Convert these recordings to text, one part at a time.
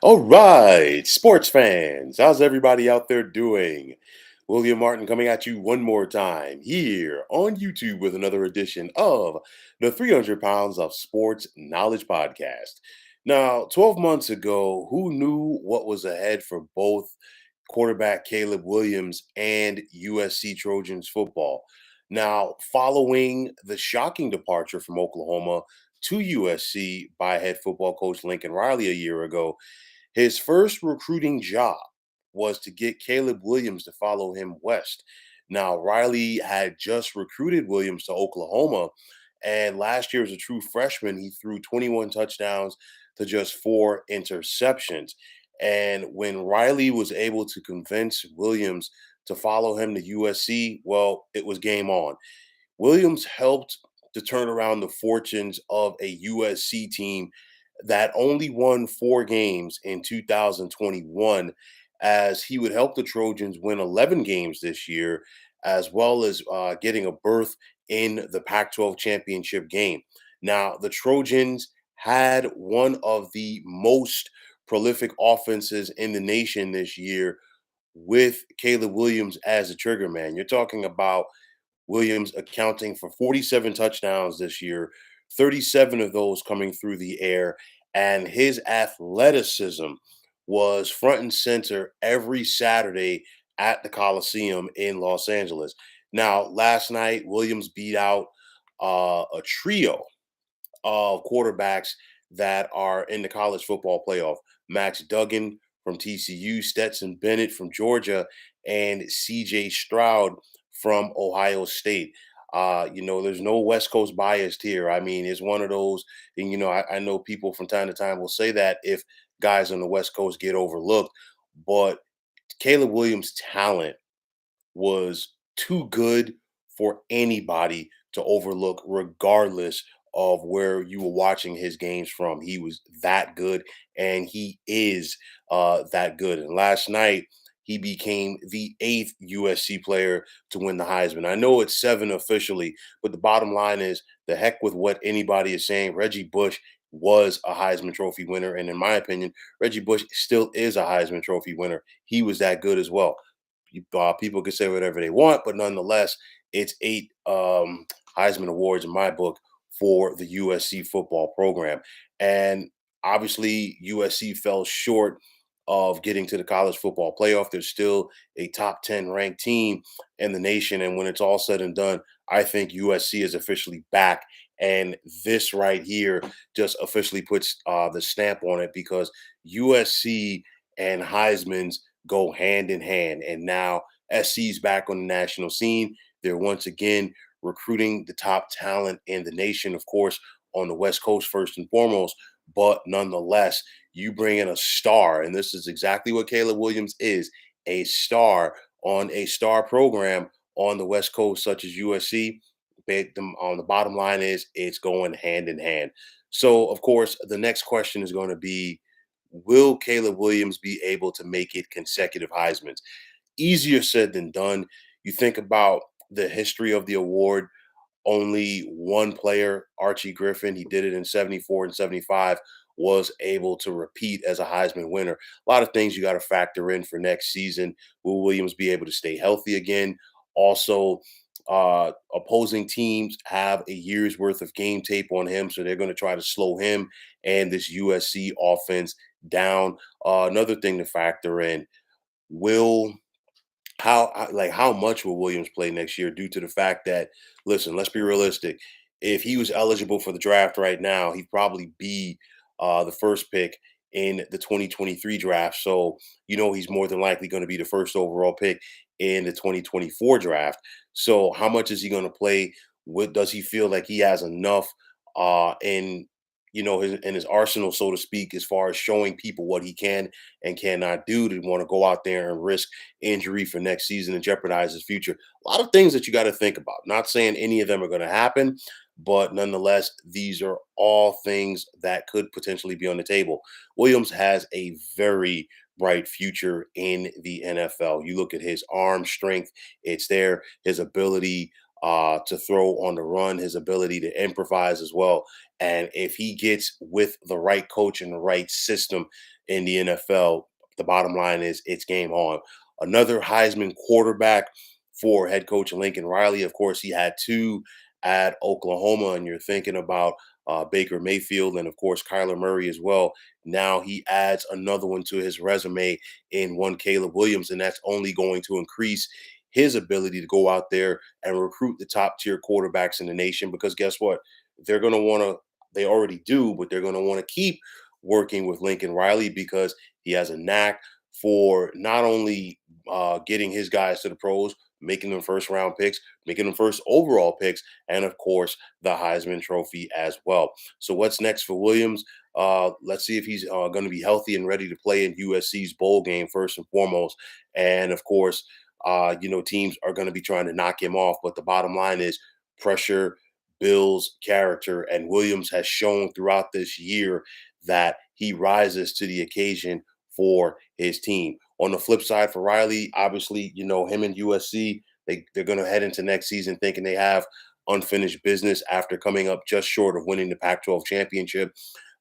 All right, sports fans, how's everybody out there doing? William Martin coming at you one more time here on YouTube with another edition of the 300 Pounds of Sports Knowledge Podcast. Now, 12 months ago, who knew what was ahead for both quarterback Caleb Williams and USC Trojans football? Now, following the shocking departure from Oklahoma to USC by head football coach Lincoln Riley a year ago, his first recruiting job was to get Caleb Williams to follow him west. Now, Riley had just recruited Williams to Oklahoma, and last year as a true freshman, he threw 21 touchdowns to just 4 interceptions. And when Riley was able to convince Williams to follow him to USC, well, it was game on. Williams helped to turn around the fortunes of a USC team that only won 4 games in 2021, as he would help the Trojans win 11 games this year, as well as getting a berth in the Pac 12 championship game. Now, the Trojans had one of the most prolific offenses in the nation this year with Caleb Williams as a trigger man. You're talking about Williams accounting for 47 touchdowns this year, 37 of those coming through the air. And his athleticism was front and center every Saturday at the Coliseum in Los Angeles. Now, last night, Williams beat out a trio of quarterbacks that are in the college football playoff. Max Duggan from TCU, Stetson Bennett from Georgia, and CJ Stroud from Ohio State. There's no West Coast bias here. I mean, it's one of those, and I know people from time to time will say that if guys on the West Coast get overlooked, but Caleb Williams' talent was too good for anybody to overlook, regardless of where you were watching his games from. He was that good, and he is that good. And last night, he became the eighth USC player to win the Heisman. I know it's seven officially, but the bottom line is the heck with what anybody is saying. Reggie Bush was a Heisman Trophy winner. And in my opinion, Reggie Bush still is a Heisman Trophy winner. He was that good as well. People can say whatever they want, but nonetheless, it's eight Heisman Awards in my book for the USC football program. And obviously, USC fell short of getting to the college football playoff. There's still a top 10 ranked team in the nation. And when it's all said and done, I think USC is officially back. And this right here just officially puts the stamp on it, because USC and Heisman's go hand in hand. And now SC's back on the national scene. They're once again recruiting the top talent in the nation, of course, on the West Coast first and foremost. But nonetheless, you bring in a star, and this is exactly what Caleb Williams is, a star on a star program on the West Coast, such as USC. On the bottom line is it's going hand in hand. So, of course, the next question is going to be, will Caleb Williams be able to make it consecutive Heisman's? Easier said than done. You think about the history of the award, only one player, Archie Griffin, he did it in 74 and 75, was able to repeat as a Heisman winner. A lot of things you got to factor in for next season. Will Williams be able to stay healthy again? Also, opposing teams have a year's worth of game tape on him, so they're going to try to slow him and this USC offense down. Another thing to factor in, will how much will Williams play next year, due to the fact that, listen, let's be realistic. If he was eligible for the draft right now, he'd probably be the first pick in the 2023 draft. So, he's more than likely going to be the first overall pick in the 2024 draft. So, how much is he going to play? What does he feel like he has enough in in his arsenal, so to speak, as far as showing people what he can and cannot do, to want to go out there and risk injury for next season and jeopardize his future? A lot of things that you got to think about. Not saying any of them are going to happen, but nonetheless, these are all things that could potentially be on the table. Williams has a very bright future in the NFL. You look at his arm strength, it's there, his ability to throw on the run, his ability to improvise as well. And if he gets with the right coach and the right system in the NFL, the bottom line is it's game on. Another Heisman quarterback for head coach Lincoln Riley. Of course, he had two at Oklahoma, and you're thinking about Baker Mayfield and, of course, Kyler Murray as well. Now he adds another one to his resume in one Caleb Williams, and that's only going to increase his ability to go out there and recruit the top tier quarterbacks in the nation. Because guess what? They're going to want to, they already do, but they're going to want to keep working with Lincoln Riley because he has a knack for not only getting his guys to the pros, making them first round picks, making them first overall picks, and of course, the Heisman Trophy as well. So, what's next for Williams? Let's see if he's going to be healthy and ready to play in USC's bowl game first and foremost. And of course, teams are going to be trying to knock him off. But the bottom line is pressure builds character. And Williams has shown throughout this year that he rises to the occasion for his team. On the flip side for Riley, obviously, him and USC, they're going to head into next season thinking they have unfinished business after coming up just short of winning the Pac 12 championship.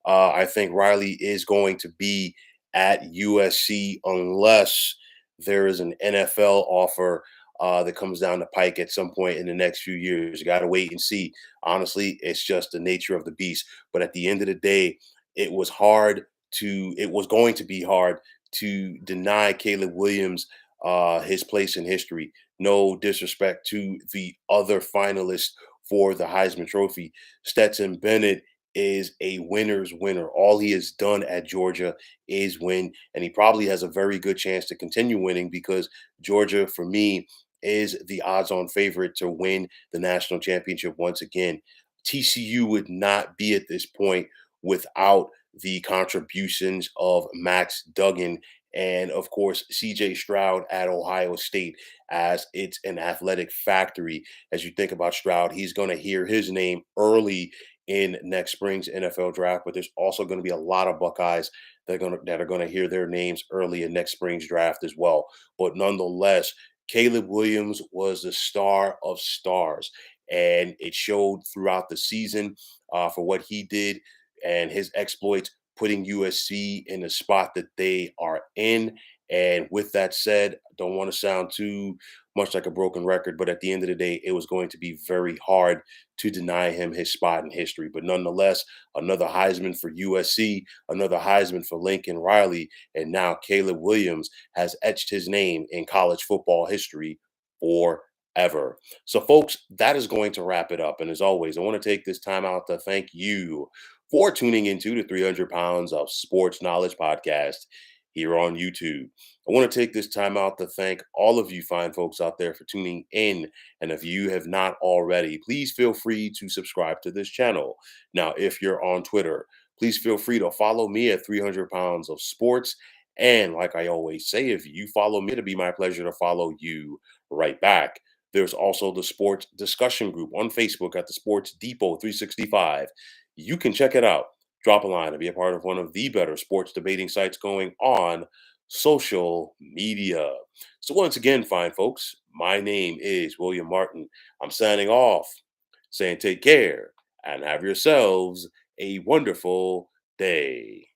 I think Riley is going to be at USC unless there is an NFL offer that comes down the pike at some point in the next few years. You got to wait and see. Honestly, it's just the nature of the beast. But at the end of the day, it was going to be hard to deny Caleb Williams his place in history. No disrespect to the other finalists for the Heisman Trophy. Stetson Bennett is a winner's winner. All he has done at Georgia is win, and he probably has a very good chance to continue winning because Georgia, for me, is the odds-on favorite to win the national championship once again. TCU would not be at this point without the contributions of Max Duggan and, of course, CJ Stroud at Ohio State, as it's an athletic factory. As you think about Stroud, he's going to hear his name early in next spring's NFL draft, but there's also going to be a lot of Buckeyes that are going to hear their names early in next spring's draft as well. But nonetheless, Caleb Williams was the star of stars, and it showed throughout the season for what he did and his exploits, putting USC in the spot that they are in. And with that said, I don't want to sound too much like a broken record, but at the end of the day, it was going to be very hard to deny him his spot in history. But nonetheless, another Heisman for USC, another Heisman for Lincoln Riley, and now Caleb Williams has etched his name in college football history forever. So, folks, that is going to wrap it up. And as always, I want to take this time out to thank you for tuning into the 300 Pounds of Sports Knowledge podcast here on YouTube. I want to take this time out to thank all of you fine folks out there for tuning in. And if you have not already, please feel free to subscribe to this channel. Now, if you're on Twitter, please feel free to follow me at 300 Pounds of Sports. And like I always say, if you follow me, it'll be my pleasure to follow you right back. There's also the sports discussion group on Facebook at the Sports Depot 365. You can check it out. Drop a line and be a part of one of the better sports debating sites going on social media. So, once again, fine folks, my name is William Martin. I'm signing off, saying take care and have yourselves a wonderful day.